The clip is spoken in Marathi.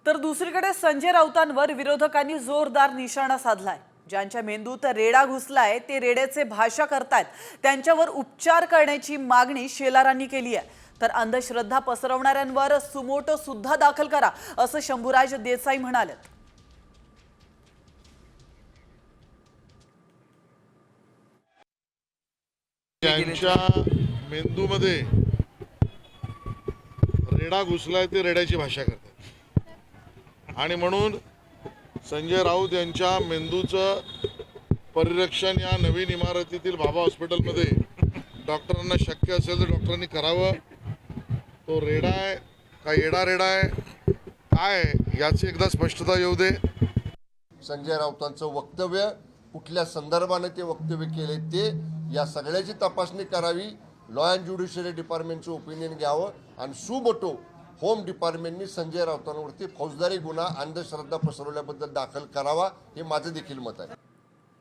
तर दुसरीकडे संजय राऊतांवर विरोधकांनी जोरदार निशाणा साधलाय। ज्यांच्या मेंदूत रेडा घुसलाय ते रेड्याचे भाषा करतायत, त्यांच्यावर उपचार करण्याची मागणी शेलारांनी केली आहे। तर अंधश्रद्धा पसरवणाऱ्यांवर सुमोटो सुद्धा दाखल करा असं शंभूराज देसाई म्हणाले। त्यांच्या मेंदूमध्ये रेडा घुसलाय ते रेड्याची भाषा करतात आणि म्हणून संजय राऊत यांच्या मेंदूचं परिरक्षण या नवीन इमारतीतील बाबा हॉस्पिटलमध्ये डॉक्टरांना शक्य असेल तर डॉक्टरांनी करावं। तो रेडा आहे का येडा रेडा आहे काय याची एकदा स्पष्टता येऊ दे। संजय राऊतांचं वक्तव्य कुठल्या संदर्भाने ते वक्तव्य केले ते या सगळ्याची तपासणी करावी। लॉ अँड ज्युडिशियरी डिपार्टमेंटचं ओपिनियन घ्यावं आणि सुमोटो होम डिपार्टमेंटनी संजय राऊतांवरती फौजदारी गुन्हा अंधश्रद्धा पसरवल्याबद्दल दाखल करावा, हे माझं देखील मत आहे।